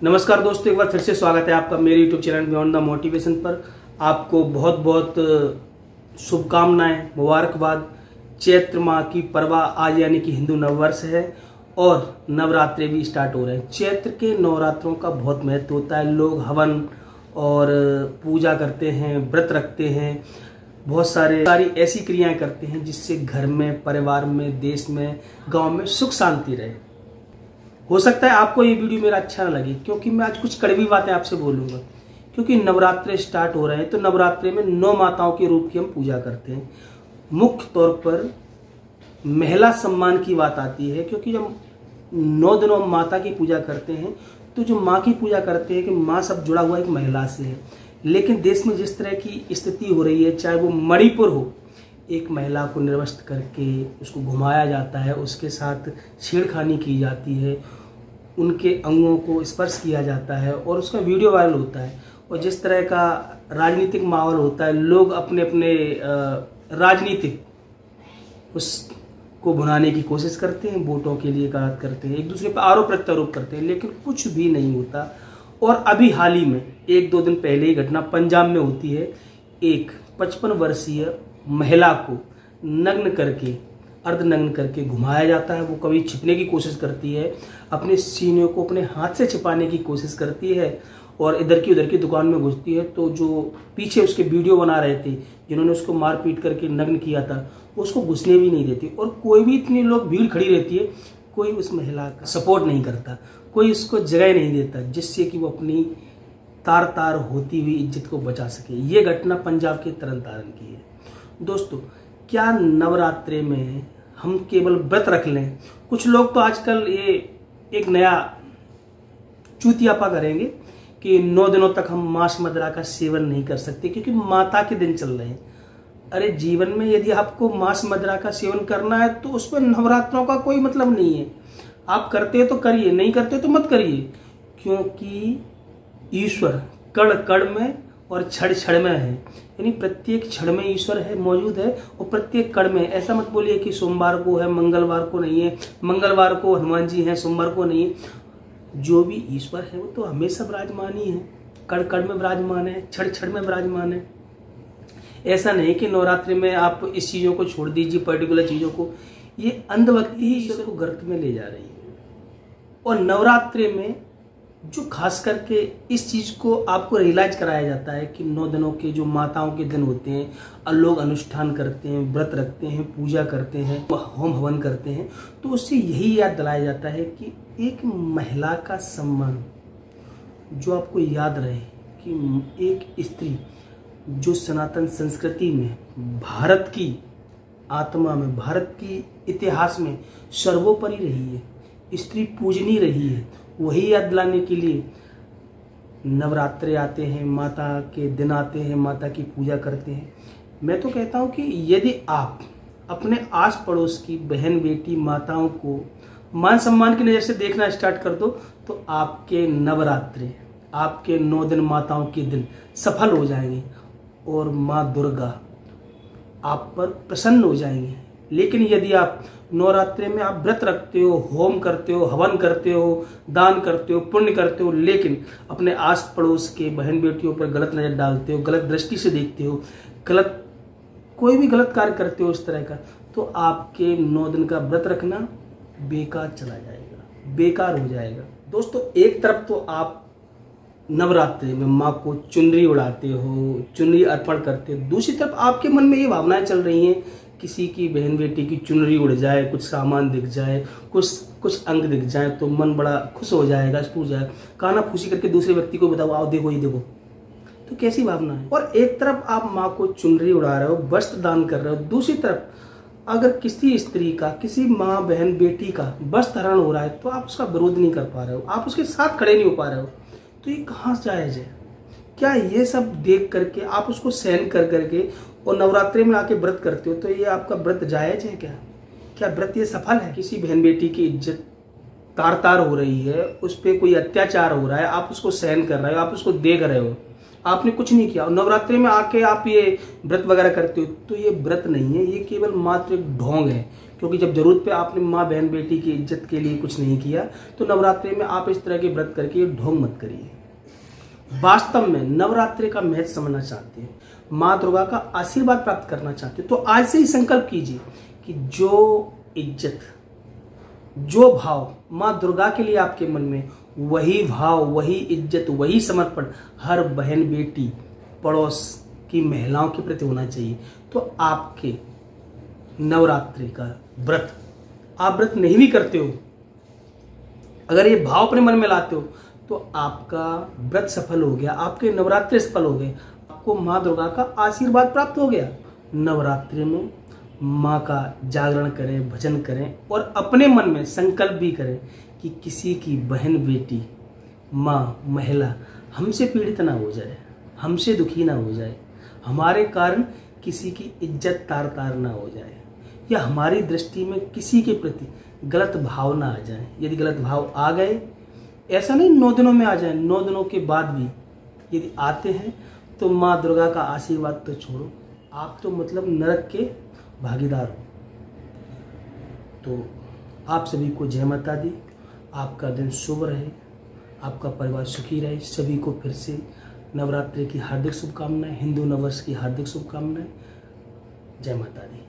नमस्कार दोस्तों, एक बार फिर से स्वागत है आपका मेरे YouTube channel beyond the motivation पर। आपको बहुत बहुत शुभकामनाएं, मुबारकबाद। चैत्र माह की परवा आज यानी कि हिंदू नववर्ष है और नवरात्रे भी स्टार्ट हो रहे हैं। चैत्र के नवरात्रों का बहुत महत्व होता है। लोग हवन और पूजा करते हैं, व्रत रखते हैं, बहुत सारी ऐसी क्रियाएं करते हैं जिससे घर में, परिवार में, देश में, गांव में सुख शांति रहे। हो सकता है आपको ये वीडियो मेरा अच्छा ना लगे क्योंकि मैं आज कुछ कड़वी बातें आपसे बोलूंगा। क्योंकि नवरात्रे स्टार्ट हो रहे हैं तो नवरात्रे में 9 माताओं के रूप की हम पूजा करते हैं। मुख्य तौर पर महिला सम्मान की बात आती है क्योंकि जब 9 दिनों हम माता की पूजा करते हैं तो जो माँ की पूजा करते हैं कि माँ सब जुड़ा हुआ एक महिला से है। लेकिन देश में जिस तरह की स्थिति हो रही है, चाहे वो मणिपुर हो, एक महिला को निर्वस्त्र करके उसको घुमाया जाता है, उसके साथ छेड़खानी की जाती है, उनके अंगों को स्पर्श किया जाता है और उसका वीडियो वायरल होता है। और जिस तरह का राजनीतिक माहौल होता है, लोग अपने अपने राजनीतिक उसको भुनाने की कोशिश करते हैं, वोटों के लिए बात करते हैं, एक दूसरे पर आरोप प्रत्यारोप करते हैं, लेकिन कुछ भी नहीं होता। और अभी हाल ही में 1-2 दिन पहले ही घटना पंजाब में होती है। एक 55 वर्षीय महिला को नग्न करके, अर्धनग्न करके घुमाया जाता है। वो कभी छिपने की कोशिश करती है, अपने सीने को अपने हाथ से छिपाने की कोशिश करती है और इधर की उधर की दुकान में घुसती है। तो जो पीछे उसके वीडियो बना रहे थे, जिन्होंने उसको मार पीट करके नग्न किया था, उसको घुसने भी नहीं देती। और कोई भी, इतनी लोग भीड़ खड़ी रहती है, कोई उस महिला का सपोर्ट नहीं करता, कोई उसको जगह नहीं देता जिससे कि वो अपनी तार तार होती हुई इज्जत को बचा सके। ये घटना पंजाब के तरन तारण की है। दोस्तों, क्या नवरात्रे में हम केवल व्रत रख लें? कुछ लोग तो आजकल ये एक नया चूतियापा करेंगे कि 9 दिनों तक हम मांस मदिरा का सेवन नहीं कर सकते क्योंकि माता के दिन चल रहे हैं। अरे, जीवन में यदि आपको मांस मदिरा का सेवन करना है तो उसमें नवरात्रों का कोई मतलब नहीं है। आप करते हो तो करिए, नहीं करते तो मत करिए। क्योंकि ईश्वर कण कण में और क्षण क्षण में है, यानी प्रत्येक क्षण में ईश्वर है, मौजूद है, और प्रत्येक कण में। ऐसा मत बोलिए कि सोमवार को है, मंगलवार को नहीं है, मंगलवार को हनुमान जी हैं, सोमवार को नहीं है। जो भी ईश्वर है वो तो हमेशा विराजमान ही है, कण कण में विराजमान है, क्षण क्षण में विराजमान है। ऐसा नहीं कि नवरात्रि में आप इस चीजों को छोड़ दीजिए, पर्टिकुलर चीजों को। ये अंधभक्ति ही ईश्वर को गर्त में ले जा रही है। और नवरात्रि में जो खास करके इस चीज को आपको रियलाइज कराया जाता है कि 9 दिनों के जो माताओं के दिन होते हैं और लोग अनुष्ठान करते हैं, व्रत रखते हैं, पूजा करते हैं, होम हवन करते हैं, तो उससे यही याद दिलाया जाता है कि एक महिला का सम्मान, जो आपको याद रहे कि एक स्त्री जो सनातन संस्कृति में, भारत की आत्मा में, भारत की इतिहास में सर्वोपरि रही है, स्त्री पूजनीय रही है, वही याद दिलाने के लिए नवरात्रे आते हैं, माता के दिन आते हैं, माता की पूजा करते हैं। मैं तो कहता हूं कि यदि आप अपने आस पड़ोस की बहन, बेटी, माताओं को मान सम्मान की नज़र से देखना स्टार्ट कर दो तो आपके नवरात्रे, आपके 9 दिन माताओं के दिन सफल हो जाएंगे और माँ दुर्गा आप पर प्रसन्न हो जाएंगी। लेकिन यदि आप नवरात्रे में आप व्रत रखते हो, होम करते हो, हवन करते हो, दान करते हो, पुण्य करते हो, लेकिन अपने आस पड़ोस के बहन बेटियों पर गलत नजर डालते हो, गलत दृष्टि से देखते हो, कोई भी गलत कार्य करते हो इस तरह का, तो आपके 9 दिन का व्रत रखना बेकार चला जाएगा, बेकार हो जाएगा। दोस्तों, एक तरफ तो आप नवरात्रि में माँ को चुनरी उड़ाते हो, चुनरी अर्पण करते हो, दूसरी तरफ आपके मन में ये भावनाएं चल रही हैं किसी की बहन बेटी की चुनरी उड़ जाए, कुछ सामान दिख जाए, कुछ अंग दिख जाए तो मन बड़ा खुश हो जाएगा, स्फूर्त जाएगा। काना फूसी करके दूसरे व्यक्ति को बताओ, आओ देखो, ये देखो, तो कैसी भावना है। और एक तरफ आप माँ को चुनरी उड़ा रहे हो, वस्त्र दान कर रहे हो, दूसरी तरफ अगर किसी स्त्री का, किसी माँ बहन बेटी का वस्त्र हरण हो रहा है तो आप उसका विरोध नहीं कर पा रहे हो, आप उसके साथ खड़े नहीं हो पा रहे हो, तो ये कहाँ जायज है? क्या ये सब देख करके आप उसको सहन कर करके और नवरात्रि में आके व्रत करते हो तो ये आपका व्रत जायज है? क्या व्रत ये सफल है? किसी बहन बेटी की इज्जत तार तार हो रही है, उस पर कोई अत्याचार हो रहा है, आप उसको सहन कर रहे हो, आप उसको देख रहे हो, आपने कुछ नहीं किया, और नवरात्रि में आके आप ये व्रत वगैरह करते हो, तो ये व्रत नहीं है, ये केवल मात्र एक ढोंग है। क्योंकि जब जरूरत पे आपने माँ बहन बेटी की इज्जत के लिए कुछ नहीं किया तो नवरात्रि में आप इस तरह के व्रत करके ढोंग मत करिए। वास्तव में नवरात्रि का महत्व समझना चाहते हैं, माँ दुर्गा का आशीर्वाद प्राप्त करना चाहते हैं तो आज से ही संकल्प कीजिए कि जो इज्जत, जो भाव माँ दुर्गा के लिए आपके मन में, वही भाव, वही इज्जत, वही समर्पण हर बहन बेटी पड़ोस की महिलाओं के प्रति होना चाहिए। तो आपके नवरात्रि का व्रत, आप व्रत नहीं भी करते हो, अगर ये भाव अपने मन में लाते हो तो आपका व्रत सफल हो गया, आपके नवरात्रि सफल हो गए, आपको माँ दुर्गा का आशीर्वाद प्राप्त हो गया। नवरात्रि में माँ का जागरण करें, भजन करें और अपने मन में संकल्प भी करें कि किसी की बहन बेटी, माँ, महिला हमसे पीड़ित ना हो जाए, हमसे दुखी ना हो जाए, हमारे कारण किसी की इज्जत तार तार ना हो जाए, या हमारी दृष्टि में किसी के प्रति गलत भाव ना आ जाए। यदि गलत भाव आ गए, ऐसा नहीं 9 दिनों में आ जाए, 9 दिनों के बाद भी यदि आते हैं तो माँ दुर्गा का आशीर्वाद तो छोड़ो, आप तो मतलब नरक के भागीदार हो। तो आप सभी को जय माता दी, आपका दिन शुभ रहे, आपका परिवार सुखी रहे। सभी को फिर से नवरात्रि की हार्दिक शुभकामनाएं, हिंदू नववर्ष की हार्दिक शुभकामनाएं। जय माता दी।